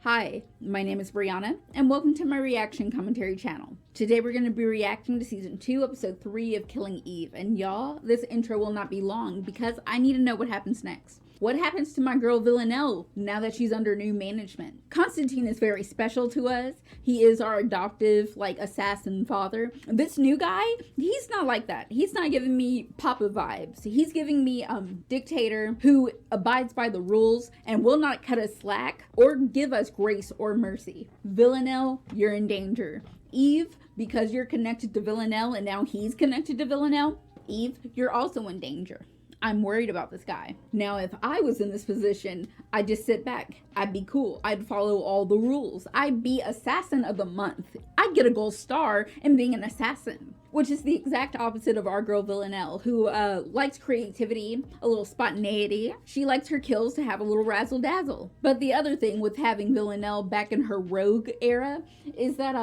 Hi, my name is Brianna, and welcome to my reaction commentary channel. Today we're going to be reacting to Season 2, Episode 3 of Killing Eve, and y'all, this intro will not be long because I need to know what happens next. What happens to my girl Villanelle now that she's under new management? Constantine is very special to us. He is our adoptive, assassin father. This new guy, he's not like that. He's not giving me Papa vibes. He's giving me dictator who abides by the rules and will not cut us slack or give us grace or mercy. Villanelle, you're in danger. Eve, because you're connected to Villanelle and now he's connected to Villanelle, Eve, you're also in danger. I'm worried about this guy. Now, if I was in this position, I'd just sit back. I'd be cool. I'd follow all the rules. I'd be assassin of the month. I'd get a gold star in being an assassin, which is the exact opposite of our girl Villanelle, who likes creativity, a little spontaneity. She likes her kills to have a little razzle dazzle. But the other thing with having Villanelle back in her rogue era is that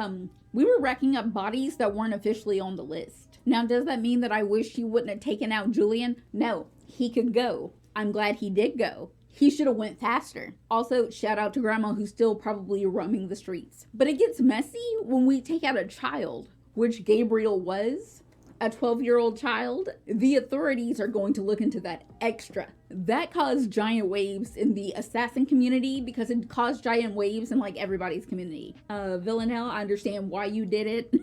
we were racking up bodies that weren't officially on the list. Now, does that mean that I wish he wouldn't have taken out Julian? No, he could go. I'm glad he did go. He should have went faster. Also, shout out to Grandma, who's still probably roaming the streets. But it gets messy when we take out a child, which Gabriel was, a 12-year-old child. The authorities are going to look into that extra. That caused giant waves in the assassin community because it caused giant waves in everybody's community. Villanelle, I understand why you did it,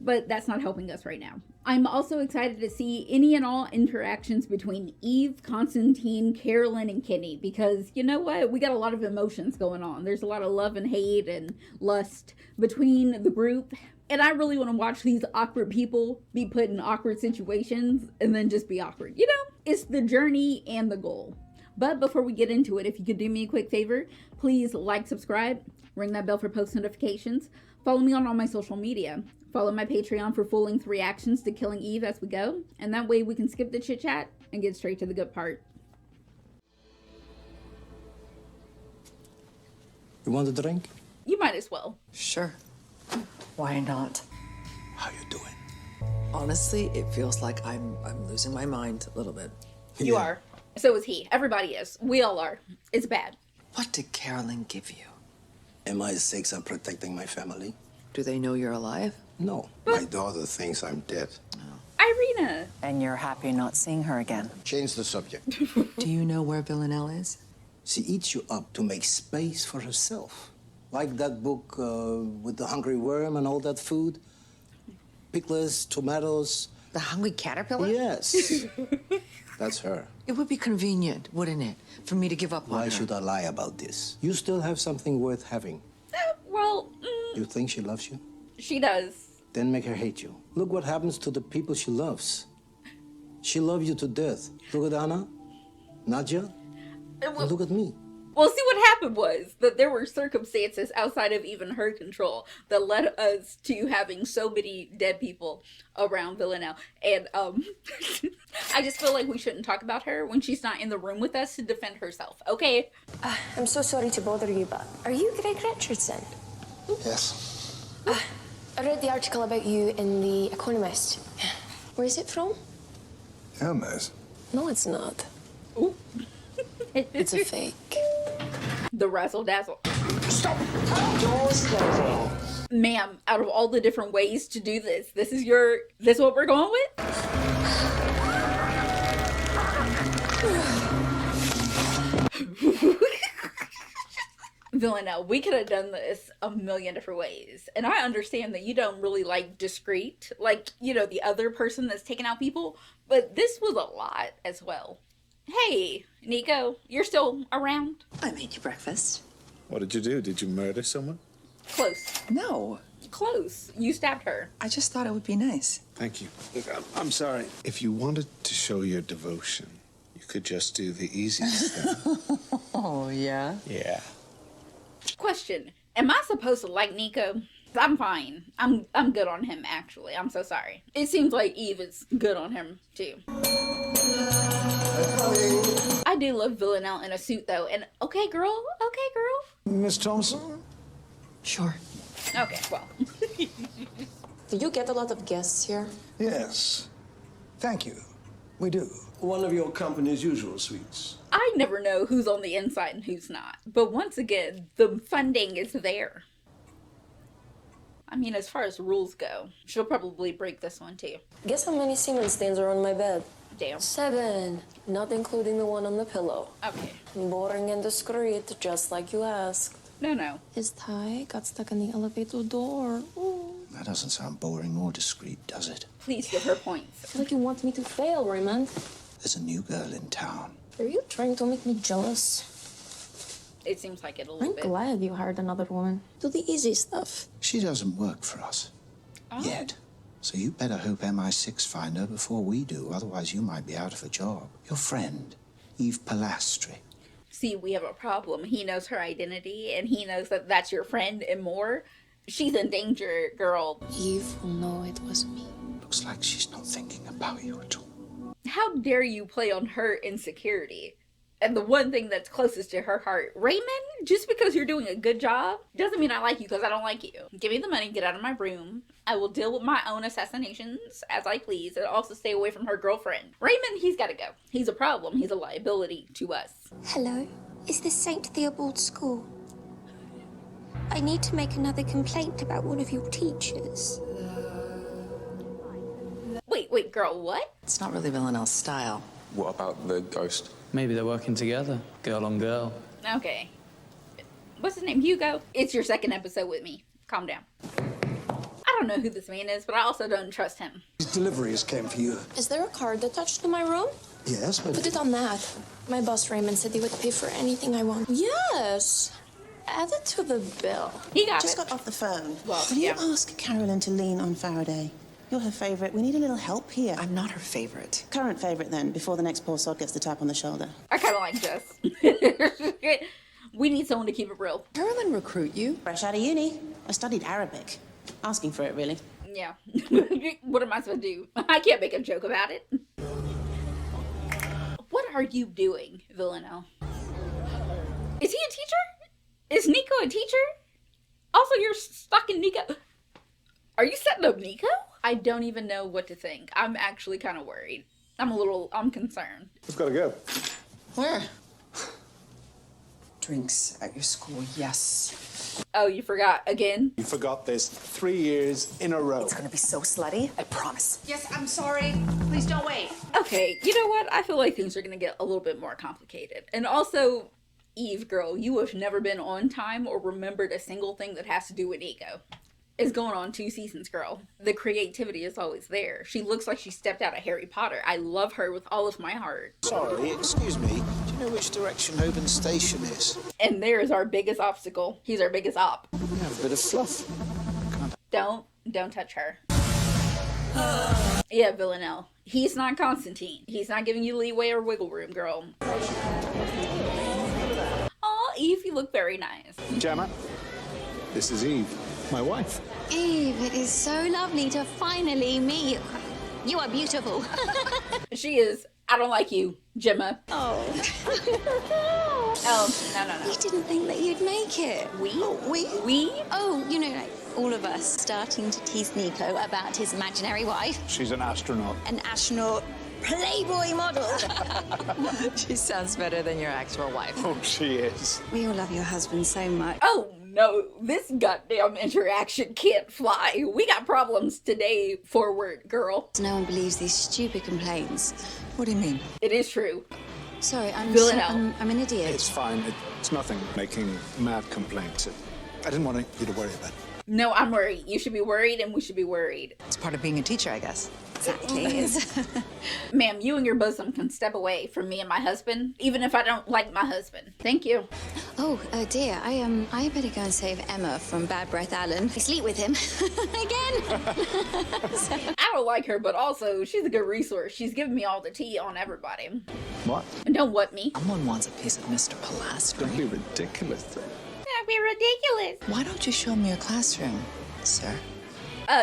but that's not helping us right now. I'm also excited to see any and all interactions between Eve, Constantine, Carolyn, and Kenny, because you know what? We got a lot of emotions going on. There's a lot of love and hate and lust between the group. And I really want to watch these awkward people be put in awkward situations and then just be awkward. You know, it's the journey and the goal. But before we get into it, if you could do me a quick favor, please like, subscribe, ring that bell for post notifications, follow me on all my social media, follow my Patreon for full-length reactions to Killing Eve as we go, and that way we can skip the chit-chat and get straight to the good part. You want a drink? You might as well. Sure. Why not? How you doing? Honestly, it feels like I'm losing my mind a little bit. You are. So is he. Everybody is. We all are. It's bad. What did Carolyn give you? MI6, I'm protecting my family. Do they know you're alive? No, my daughter thinks I'm dead. Irina. And you're happy not seeing her again. Change the subject. Do you know where Villanelle is? She eats you up to make space for herself. Like that book with the hungry worm and all that food. Pickles, tomatoes. The Hungry Caterpillar? Yes. That's her. It would be convenient, wouldn't it, for me to give up on her? Why should I lie about this? You still have something worth having. You think she loves you? She does. Then make her hate you. Look what happens to the people she loves. She loves you to death. Look at Anna, Nadja, and look at me. Well, see, what happened was that there were circumstances outside of even her control that led us to having so many dead people around Villanelle. And I just feel like we shouldn't talk about her when she's not in the room with us to defend herself, okay? I'm so sorry to bother you, but are you Greg Richardson? Yes. I read the article about you in The Economist. Where is it from? Hermes. No, it's not. Ooh. It's a fake. The razzle dazzle. Stop! Ma'am, out of all the different ways to do this, this is what we're going with? Villanelle, we could have done this a million different ways. And I understand that you don't really like discreet, the other person that's taking out people, but this was a lot as well. Hey, Nico, you're still around? I made you breakfast. What did you do? Did you murder someone? Close. No, Close. You stabbed her. I just thought it would be nice. Thank you. Look, I'm sorry. If you wanted to show your devotion, you could just do the easiest thing. Oh, yeah? Yeah. Question. Am I supposed to like Nico? I'm fine. I'm good on him, actually. I'm so sorry. It seems like Eve is good on him, too. I do love Villanelle in a suit, though. And okay, girl. Miss Thompson? Sure. Okay, well. Do you get a lot of guests here? Yes. Thank you. We do. One of your company's usual suites. I never know who's on the inside and who's not. But once again, the funding is there. I mean, as far as rules go, she'll probably break this one too. Guess how many semen stains are on my bed? Damn. 7, not including the one on the pillow. Okay. Boring and discreet, just like you asked. No. His tie got stuck in the elevator door. Ooh. That doesn't sound boring or discreet, does it? Please give her points. I feel like you want me to fail, Raymond. There's a new girl in town. Are you trying to make me jealous? It seems like it a little I'm bit. glad you hired another woman. Do the easy stuff. She doesn't work for us. Yet. So you better hope MI6 find her before we do, otherwise you might be out of a job. Your friend, Eve Pilastri. See, we have a problem. He knows her identity, and he knows that that's your friend and more. She's in danger, girl. Eve will know it was me. Looks like she's not thinking about you at all. How dare you play on her insecurity? And the one thing that's closest to her heart. Raymond, just because you're doing a good job doesn't mean I like you because I don't like you. Give me the money, get out of my room. I will deal with my own assassinations as I please and also stay away from her girlfriend. Raymond, he's got to go. He's a problem. He's a liability to us. Hello, is this St. Theobald School? I need to make another complaint about one of your teachers. Wait, girl, what? It's not really Villanelle's style. What about the ghost? Maybe they're working together, girl on girl. Okay. What's his name? Hugo? It's your second episode with me. Calm down. I don't know who this man is, but I also don't trust him. These deliveries came for you. Is there a card attached to my room? Yes, but... Put it on that. My boss Raymond said he would pay for anything I want. Yes! Add it to the bill. He got Just it. got off the phone. Well, Will you yeah. ask Carolyn to lean on Faraday? You're her favourite. We need a little help here. I'm not her favorite. Current favourite, then, before the next poor sod gets the tap on the shoulder. I kind of like Jess. We need someone to keep it real. Carolyn recruit you? Fresh out of uni. I studied Arabic. Asking for it, really. Yeah. What am I supposed to do? I can't make a joke about it. What are you doing, Villanelle? Is he a teacher? Is Nico a teacher? Also, you're stalking Nico. Are you setting up Nico? I don't even know what to think. I'm actually kind of worried. I'm concerned. We've got to go. Where? Drinks at your school, yes. Oh, you forgot again? You forgot this 3 years in a row. It's gonna be so slutty, I promise. Yes, I'm sorry. Please don't wait. Okay, you know what? I feel like things are going to get a little bit more complicated. And also, Eve, girl, you have never been on time or remembered a single thing that has to do with Nico. It's going on 2 seasons, girl. The creativity is always there. She looks like she stepped out of Harry Potter. I love her with all of my heart. Sorry, excuse me. Do you know which direction Holborn Station is? And there is our biggest obstacle. He's our biggest op. We have a bit of fluff. Don't touch her. Yeah, Villanelle. He's not Constantine. He's not giving you leeway or wiggle room, girl. Aw, Eve, you look very nice. Gemma, this is Eve, my wife. Eve, it is so lovely to finally meet you. You are beautiful. She is. I don't like you, Gemma. Oh. Oh, no. We didn't think that you'd make it. We? We? Oh, you know, like all of us starting to tease Nico about his imaginary wife. She's an astronaut. An astronaut Playboy model. She sounds better than your actual wife. Oh, she is. We all love your husband so much. Oh, no. This goddamn interaction can't fly. We got problems today, forward, girl. No one believes these stupid complaints. What do you mean? It is true. Sorry, I'm an idiot. It's fine. It's nothing. Making mad complaints. I didn't want you to worry about it. No, I'm worried. You should be worried, and we should be worried. It's part of being a teacher, I guess. Exactly. Ma'am, you and your bosom can step away from me and my husband, even if I don't like my husband. Thank you. Oh, dear. I better go and save Emma from Bad Breath Allen. I sleep with him. Again. I don't like her, but also, she's a good resource. She's giving me all the tea on everybody. What? And don't what me. Someone wants a piece of Mr. Pilastri. Don't be ridiculous. That'd be ridiculous. Why don't you show me your classroom, sir?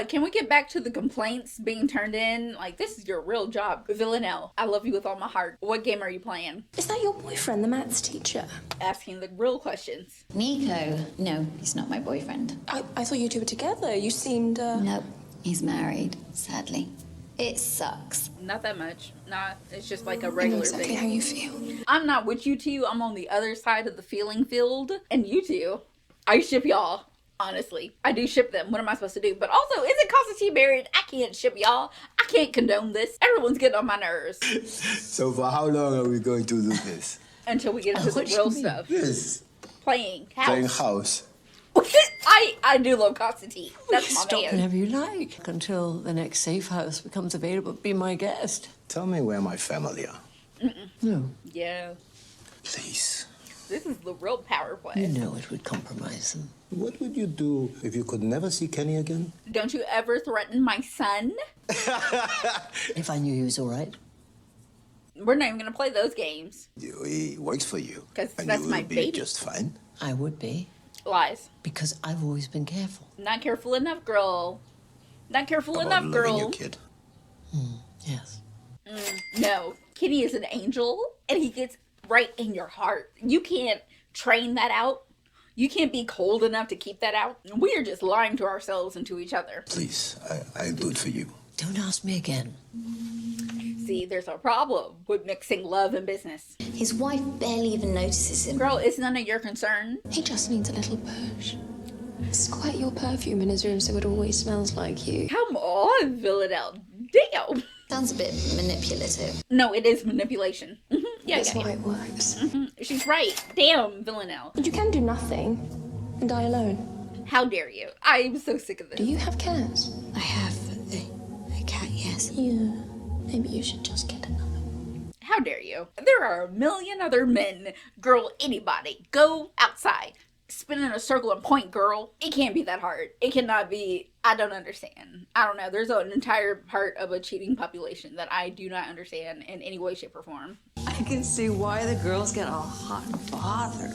Can we get back to the complaints being turned in? Like, this is your real job. Villanelle, I love you with all my heart. What game are you playing? Is that your boyfriend, the maths teacher? Asking the real questions. Nico. No, he's not my boyfriend. I thought you two were together. You seemed, No, he's married, sadly. It sucks. Not that much. Not. It's just like a I know regular exactly thing. how you feel. I'm not with you two. I'm on the other side of the feeling field. And you two, I ship y'all. Honestly, I do ship them. What am I supposed to do? But also, isn't Constantine married? I can't ship y'all. I can't condone this. Everyone's getting on my nerves. So for how long are we going to do this? Until we get into the real stuff. This. Playing house. Playing house. I do love Constantine. That's my Stop man. whenever you like until the next safe house becomes available. Be my guest. Tell me where my family are. No, Yeah. Please. This is the real power play. you know it would compromise them. What would you do if you could never see Kenny again? Don't you ever threaten my son? If I knew he was all right. We're not even going to play those games. He works for you. 'Cause and that's you my will be baby. just fine. I would be, Lies. because I've always been careful. Not careful enough, girl. Not careful About enough, loving girl. your kid. Yes. No. Kenny is an angel, and he gets right in your heart. You can't train that out. You can't be cold enough to keep that out. We are just lying to ourselves and to each other. Please, I'll do it for you. Don't ask me again. See, there's a problem with mixing love and business. His wife barely even notices him. Girl, it's none of your concern. He just needs a little push. Squirt your perfume in his room so it always smells like you. Come on, Villanelle. Damn. Sounds a bit manipulative. No, it is manipulation. Yeah, That's yeah. why it works. She's right. Damn, Villanelle. But you can do nothing and die alone. How dare you? I'm so sick of this. Do you have cats? I have a cat, yes. Yeah. Maybe you should just get another one. How dare you? There are a million other men. Girl, anybody. Go outside. Spin in a circle and point, girl. It can't be that hard. It cannot be. I don't understand. I don't know. There's an entire part of a cheating population that I do not understand in any way, shape, or form. I can see why the girls get all hot and bothered.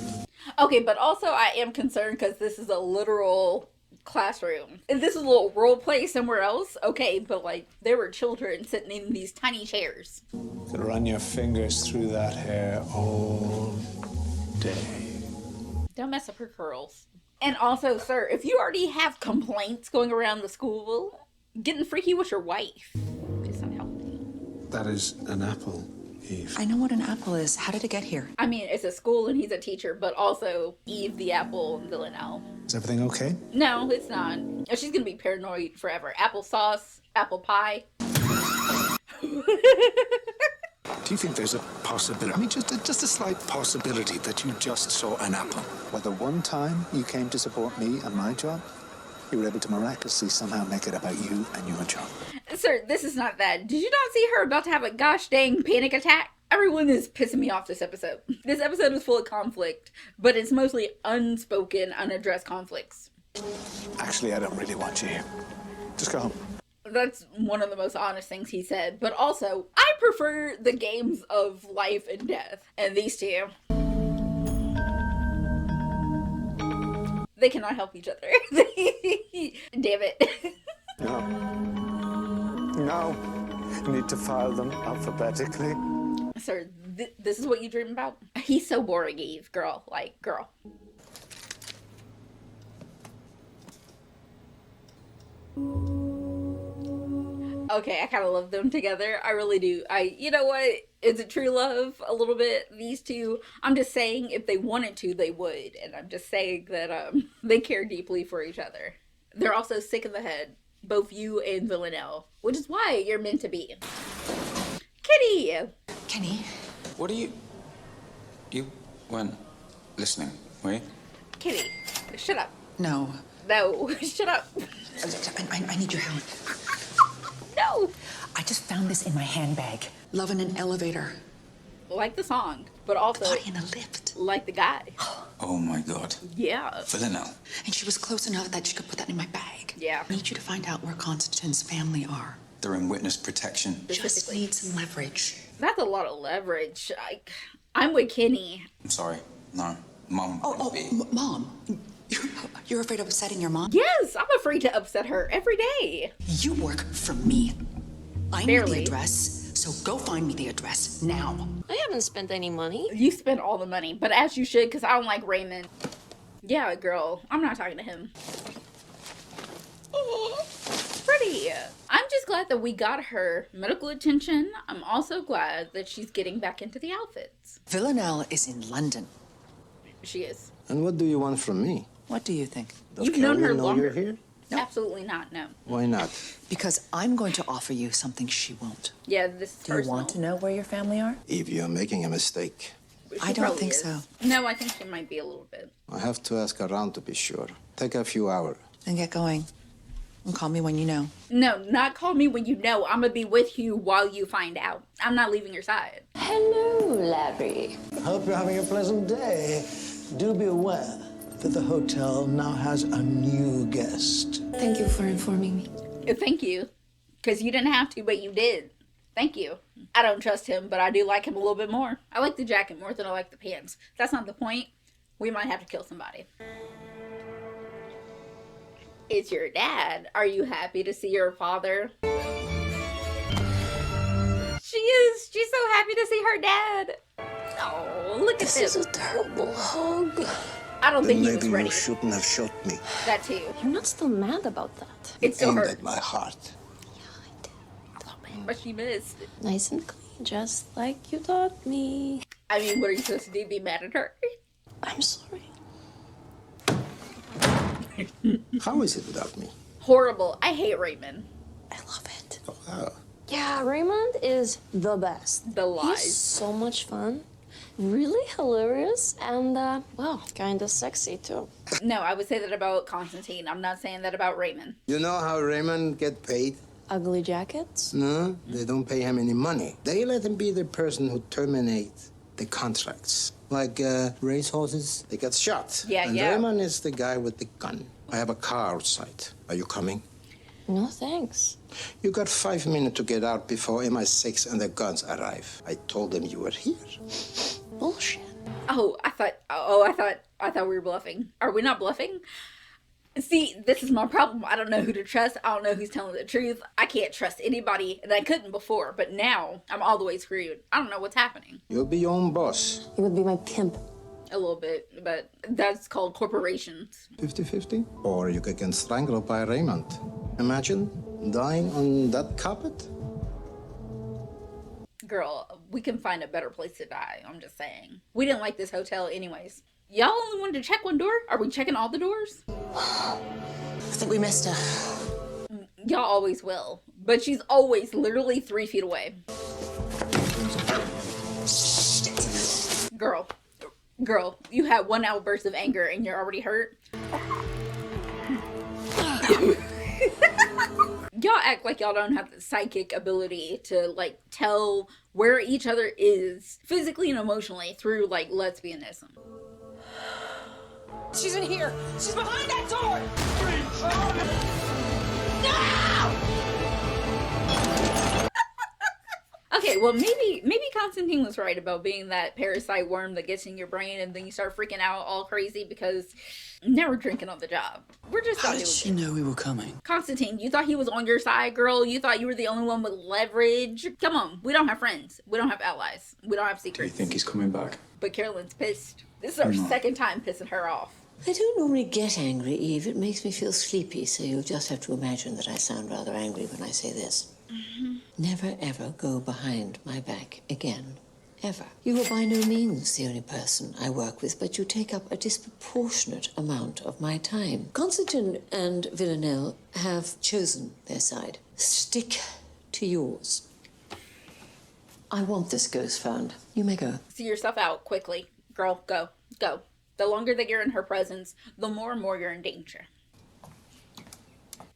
Okay, but also I am concerned because this is a literal classroom. If this is a little role play somewhere else, okay, but like there were children sitting in these tiny chairs. You could run your fingers through that hair all day. Don't mess up her curls. And also, sir, if you already have complaints going around the school, getting freaky with your wife is unhealthy. That is an apple, Eve. I know what an apple is. How did it get here? I mean, it's a school and he's a teacher, but also Eve the apple and Villanelle. Is everything okay? No, it's not. She's gonna be paranoid forever. Applesauce, apple pie. Do you think there's a possibility, I mean, just a slight possibility that you just saw an apple? Well, the one time you came to support me and my job, you were able to miraculously somehow make it about you and your job. Sir, this is not that. Did you not see her about to have a gosh dang panic attack? Everyone is pissing me off this episode. This episode is full of conflict, but it's mostly unspoken, unaddressed conflicts. Actually, I don't really want you here. Just go home. That's one of the most honest things he said. But also, I prefer the games of life and death. And these two, they cannot help each other. Damn it. No. You need to file them alphabetically. Sir, this is what you dream about? He's so boring, Eve. Girl. Like, girl. Okay, I kind of love them together. I really do. You know what? Is it true love? A little bit. These two. I'm just saying if they wanted to, they would. And I'm just saying that they care deeply for each other. They're also sick in the head. Both you and Villanelle. Which is why you're meant to be. Kitty! Kenny? What are you... You weren't listening, were you? Kitty, shut up. No. No, shut up. I need your help. No! I just found this in my handbag. Love in an elevator. Like the song, but also Body in a lift. like the guy. Oh my God. Yeah. Villanelle. And she was close enough that she could put that in my bag. Yeah. I need you to find out where Constantine's family are. They're in witness protection. Just need some leverage. That's a lot of leverage. I'm with Kenny. I'm sorry. No. Mom Oh, wouldn't be... Mom. You're afraid of upsetting your mom? Yes, I'm afraid to upset her every day. You work for me. I need Barely. the address, so go find me the address now. I haven't spent any money. You spend all the money, but as you should, because I don't like Raymond. Yeah, girl, I'm not talking to him. Pretty. I'm just just glad that we got her medical attention. I'm also glad that she's getting back into the outfits. Villanelle is in London. She is. And what do you want from me? What do you think? Does You've known her Carolyn know longer. you're here? No. Absolutely not, no. Why not? Because I'm going to offer you something she won't. Yeah, this is Do you personal. want to know where your family are? Eve, you're making a mistake. I don't probably think is. so. No, I think she might be a little bit. I have to ask around to be sure. Take a few hours. Then get going. And call me when you know. No, not call me when you know. I'm gonna be with you while you find out. I'm not leaving your side. Hello, Larry. Hope you're having a pleasant day. Do be aware that the hotel now has a new guest. Thank you for informing me. Thank you. Because you didn't have to, but you did. Thank you. I don't trust him, but I do like him a little bit more. I like the jacket more than I like the pants. That's not the point. We might have to kill somebody. It's your dad. Are you happy to see your father? She is. She's so happy to see her dad. Oh, look at this. This is a terrible hug. I don't think he was Maybe ready. you shouldn't have shot me. That too. You're not still mad about that. It still Aimed hurt. at my heart. But she missed. Nice and clean, just like you taught me. I mean, what are you supposed to do? Be mad at her? I'm sorry. How is it without me? Horrible. I hate Raymond. I love it. Oh, wow. Yeah, Raymond is the best. The lies. He's so much fun. Really hilarious and, well, kind of sexy too. No, I would say that about Constantine. I'm not saying that about Raymond. You know how Raymond get paid? Ugly jackets? No, they don't pay him any money. They let him be the person who terminates the contracts. Like racehorses, they get shot. Yeah, and yeah. Raymond is the guy with the gun. I have a car outside. Are you coming? No, thanks. You got 5 minutes to get out before MI6 and the guns arrive. I told them you were here. Bullshit. Oh, I thought we were bluffing. Are we not bluffing? See, this is my problem. I don't know who to trust. I don't know who's telling the truth. I can't trust anybody, and I couldn't before, but now I'm all the way screwed. I don't know what's happening. You'll be your own boss. You would be my pimp. A little bit, but that's called corporations. 50-50? Or you could get strangled by Raymond. Imagine dying on that carpet? Girl, we can find a better place to die. I'm just saying. We didn't like this hotel anyways. Y'all only wanted to check one door? Are we checking all the doors? I think we missed her. Y'all always will. But she's always literally 3 feet away. Girl, you had one outburst of anger and you're already hurt. Y'all act like y'all don't have the psychic ability to, like, tell where each other is physically and emotionally through, like, lesbianism. She's in here. She's behind that door. Okay, well, maybe Constantine was right about being that parasite worm that gets in your brain and then you start freaking out all crazy because now we're drinking on the job. We're just How not did doing she it. know we were coming? Constantine, you thought he was on your side, girl? You thought you were the only one with leverage? Come on, we don't have friends. We don't have allies. We don't have Do you secrets. think he's coming back? But Carolyn's pissed. This is our second time pissing her off. I don't normally get angry, Eve. It makes me feel sleepy, so you'll just have to imagine that I sound rather angry when I say this. Never, ever go behind my back again. Ever. You are by no means the only person I work with, but you take up a disproportionate amount of my time. Constantine and Villanelle have chosen their side. Stick to yours. I want this ghost found. You may go. See yourself out quickly. Girl, go. Go. The longer that you're in her presence, the more and more you're in danger.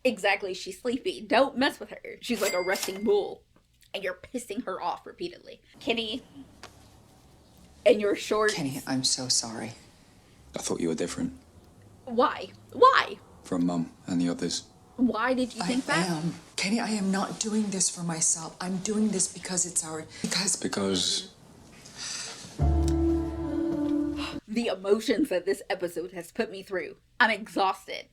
Exactly, she's sleepy. Don't mess with her. She's like a resting bull. And you're pissing her off repeatedly. Kenny, and your short... Kenny, I'm so sorry. I thought you were different Why? Why? from Mum and the others. Why did you think that? Kenny, I am not doing this for myself. I'm doing this because it's our... Because... The emotions that this episode has put me through. I'm exhausted.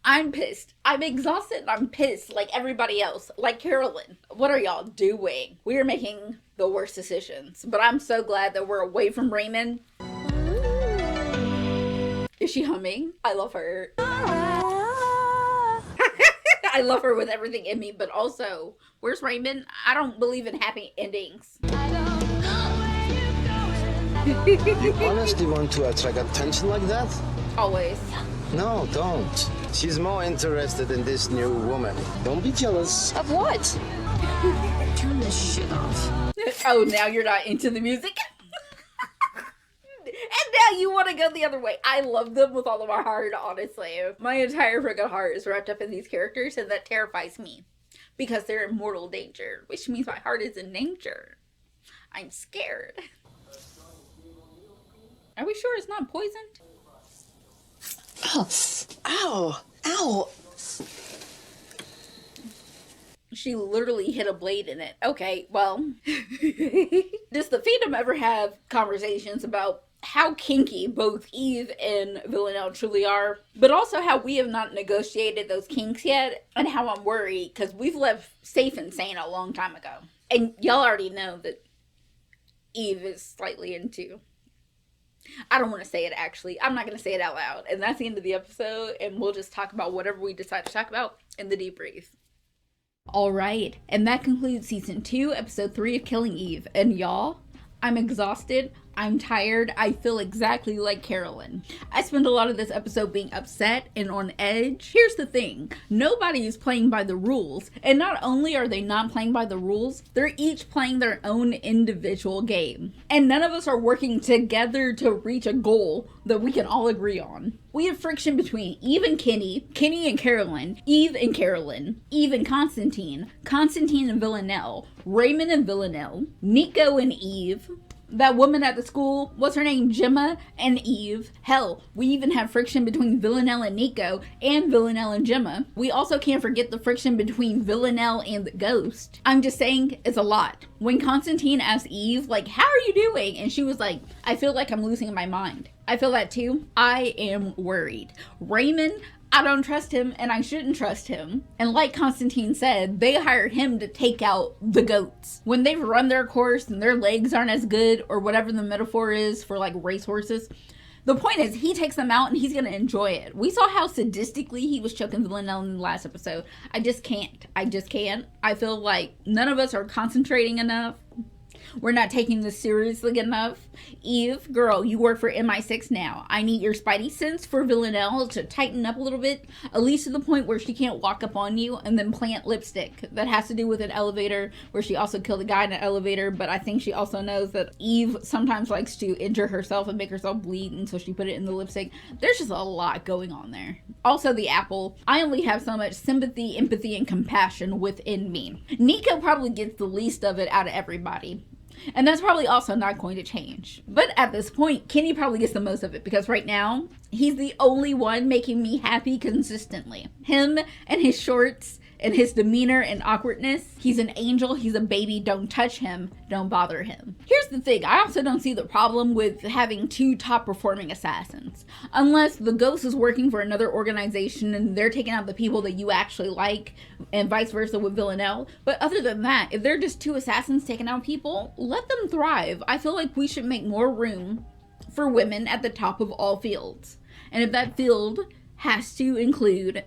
I'm pissed. I'm exhausted. I'm pissed like everybody else. Like Carolyn. What are y'all doing? We are making the worst decisions. But I'm so glad that we're away from Raymond. Is she humming? I love her. I love her with everything in me, but also, where's Raymond? I don't believe in happy endings. You honestly want to attract attention like that? Always. No, don't. She's more interested in this new woman. Don't be jealous. Of what? Turn this shit off. Oh, now you're not into the music? And now you want to go the other way. I love them with all of my heart, honestly. My entire freaking heart is wrapped up in these characters, and that terrifies me. Because they're in mortal danger, which means my heart is in danger. I'm scared. Are we sure it's not poisoned? Oh, ow, ow. She literally hit a blade in it. Okay, well. Does the fandom ever have conversations about how kinky both Eve and Villanelle truly are, but also how we have not negotiated those kinks yet, and how I'm worried because we've left safe and sane a long time ago. And y'all already know that Eve is slightly into... I don't want to say it, actually. I'm not going to say it out loud. And that's the end of the episode, and we'll just talk about whatever we decide to talk about in the debrief. Alright, and that concludes Season 2, Episode 3 of Killing Eve. And y'all, I'm exhausted, I'm tired, I feel exactly like Carolyn. I spent a lot of this episode being upset and on edge. Here's the thing, nobody is playing by the rules, and not only are they not playing by the rules, they're each playing their own individual game. And none of us are working together to reach a goal that we can all agree on. We have friction between Eve and Kenny, Kenny and Carolyn, Eve and Carolyn, Eve and Constantine, Constantine and Villanelle, Raymond and Villanelle, Nico and Eve, that woman at the school, what's her name, Gemma and Eve. Hell, we even have friction between Villanelle and Nico, and Villanelle and Gemma. We also can't forget the friction between Villanelle and the ghost. I'm just saying, it's a lot. When Constantine asked Eve, like, how are you doing? And she was like, I feel like I'm losing my mind. I feel that too. I am worried. Raymond, I don't trust him, and I shouldn't trust him. And like Constantine said, they hired him to take out the goats. When they've run their course and their legs aren't as good, or whatever the metaphor is for like racehorses, the point is he takes them out and he's gonna enjoy it. We saw how sadistically he was choking Villanelle in the last episode. I just can't. I feel like none of us are concentrating enough. We're not taking this seriously enough. Eve, girl, you work for MI6 now. I need your spidey sense for Villanelle to tighten up a little bit, at least to the point where she can't walk up on you and then plant lipstick. That has to do with an elevator where she also killed a guy in an elevator, but I think she also knows that Eve sometimes likes to injure herself and make herself bleed, and so she put it in the lipstick. There's just a lot going on there. Also, the apple. I only have so much sympathy, empathy, and compassion within me. Nico probably gets the least of it out of everybody. And that's probably also not going to change. But at this point, Kenny probably gets the most of it because right now, he's the only one making me happy consistently. Him and his shorts and his demeanor and awkwardness. He's an angel, he's a baby, don't touch him, don't bother him. Here's the thing, I also don't see the problem with having two top performing assassins. Unless the ghost is working for another organization and they're taking out the people that you actually like, and vice versa with Villanelle. But other than that, if they're just two assassins taking out people, let them thrive. I feel like we should make more room for women at the top of all fields. And if that field has to include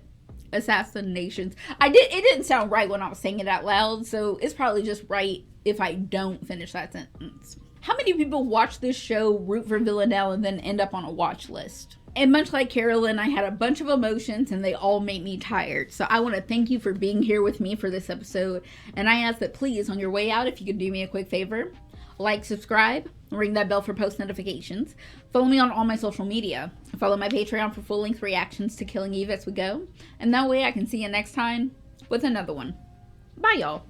assassinations. It didn't sound right when I was saying it out loud, so it's probably just right if I don't finish that sentence. How many people watch this show, root for Villanelle, and then end up on a watch list? And much like Carolyn, I had a bunch of emotions and they all made me tired. So I want to thank you for being here with me for this episode. And I ask that please, on your way out, if you could do me a quick favor, like, subscribe, ring that bell for post notifications. Follow me on all my social media. Follow my Patreon for full-length reactions to Killing Eve as we go. And that way I can see you next time with another one. Bye, y'all.